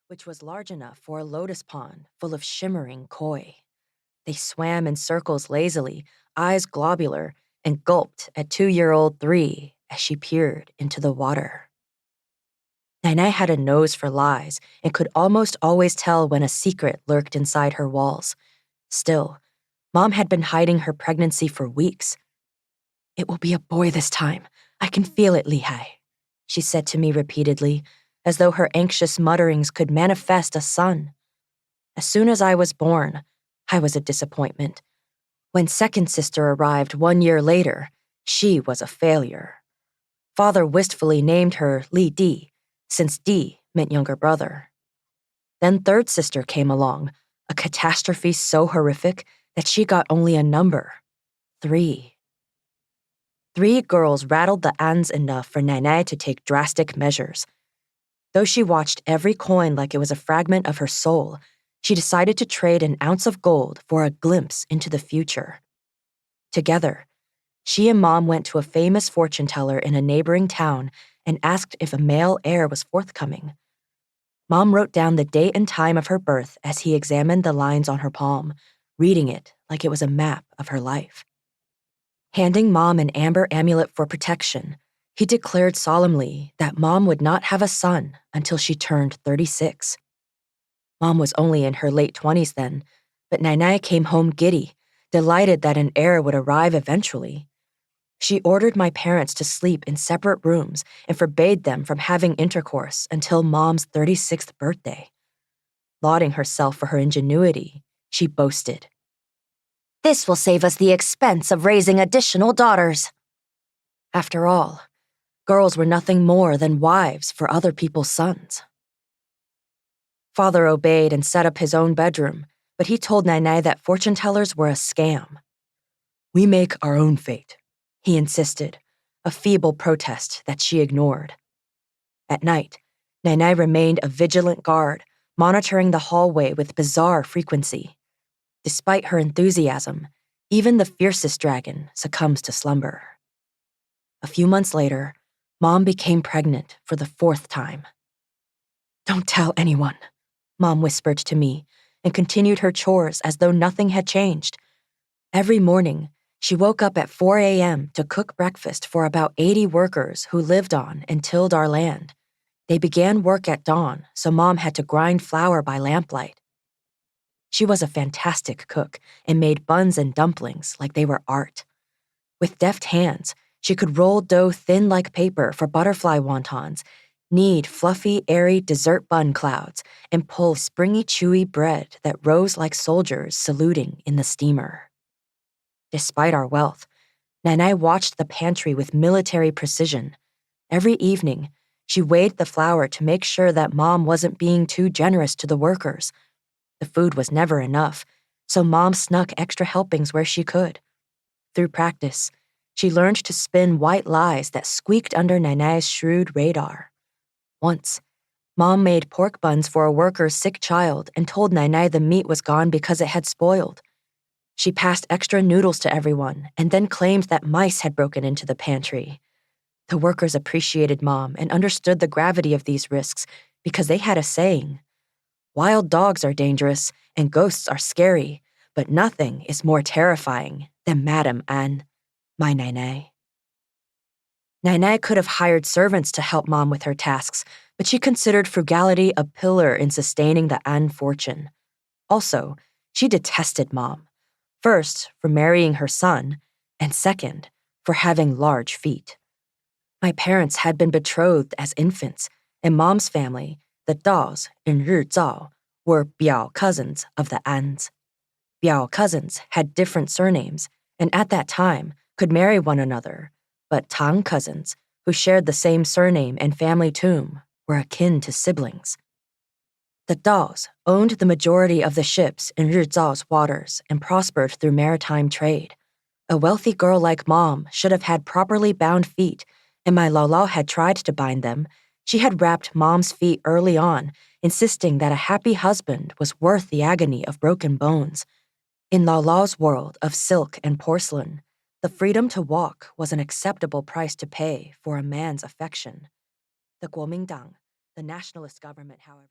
which was large enough for a lotus pond full of shimmering koi. They swam in circles lazily, eyes globular, and gulped at 2-year-old 3 as she peered into the water. Nainai had a nose for lies and could almost always tell when a secret lurked inside her walls. Still, Mom had been hiding her pregnancy for weeks. "It will be a boy this time. I can feel it, Lihai," she said to me repeatedly, as though her anxious mutterings could manifest a son. As soon as I was born, I was a disappointment. When second sister arrived 1 year later, she was a failure. Father wistfully named her Li Di, since Di meant younger brother. Then third sister came along, a catastrophe so horrific that she got only a number, 3. 3 girls rattled the ans enough for Nainai to take drastic measures. Though she watched every coin like it was a fragment of her soul, she decided to trade an ounce of gold for a glimpse into the future. Together, she and Mom went to a famous fortune teller in a neighboring town and asked if a male heir was forthcoming. Mom wrote down the date and time of her birth as he examined the lines on her palm, reading it like it was a map of her life. Handing Mom an amber amulet for protection, he declared solemnly that Mom would not have a son until she turned 36. Mom was only in her late 20s then, but Nainai came home giddy, delighted that an heir would arrive eventually. She ordered my parents to sleep in separate rooms and forbade them from having intercourse until Mom's 36th birthday. Lauding herself for her ingenuity, she boasted, "This will save us the expense of raising additional daughters." After all, girls were nothing more than wives for other people's sons. Father obeyed and set up his own bedroom, but he told Nainai that fortune tellers were a scam. "We make our own fate," he insisted, a feeble protest that she ignored. At night, Nainai remained a vigilant guard, monitoring the hallway with bizarre frequency. Despite her enthusiasm, even the fiercest dragon succumbs to slumber. A few months later, Mom became pregnant for the 4th time. "Don't tell anyone," Mom whispered to me, and continued her chores as though nothing had changed. Every morning, she woke up at 4 a.m. to cook breakfast for about 80 workers who lived on and tilled our land. They began work at dawn, so Mom had to grind flour by lamplight. She was a fantastic cook and made buns and dumplings like they were art. With deft hands, she could roll dough thin like paper for butterfly wontons, knead fluffy, airy dessert bun clouds, and pull springy, chewy bread that rose like soldiers saluting in the steamer. Despite our wealth, Nainai watched the pantry with military precision. Every evening, she weighed the flour to make sure that Mom wasn't being too generous to the workers. The food was never enough, so Mom snuck extra helpings where she could. Through practice, she learned to spin white lies that squeaked under Nainai's shrewd radar. Once, Mom made pork buns for a worker's sick child and told Nainai the meat was gone because it had spoiled. She passed extra noodles to everyone and then claimed that mice had broken into the pantry. The workers appreciated Mom and understood the gravity of these risks because they had a saying, "Wild dogs are dangerous and ghosts are scary, but nothing is more terrifying than Madame Anne, my Nainai." Nainai could have hired servants to help Mom with her tasks, but she considered frugality a pillar in sustaining the Anne fortune. Also, she detested Mom. First, for marrying her son, and second, for having large feet. My parents had been betrothed as infants, and Mom's family, the Daos in Rizhao, were Biao cousins of the Ans. Biao cousins had different surnames, and at that time could marry one another, but Tang cousins, who shared the same surname and family tomb, were akin to siblings. The Daos owned the majority of the ships in Rizhao's waters and prospered through maritime trade. A wealthy girl like Mom should have had properly bound feet, and my Laolao had tried to bind them. She had wrapped Mom's feet early on, insisting that a happy husband was worth the agony of broken bones. In Laolao's world of silk and porcelain, the freedom to walk was an acceptable price to pay for a man's affection. The Kuomintang, the nationalist government, however,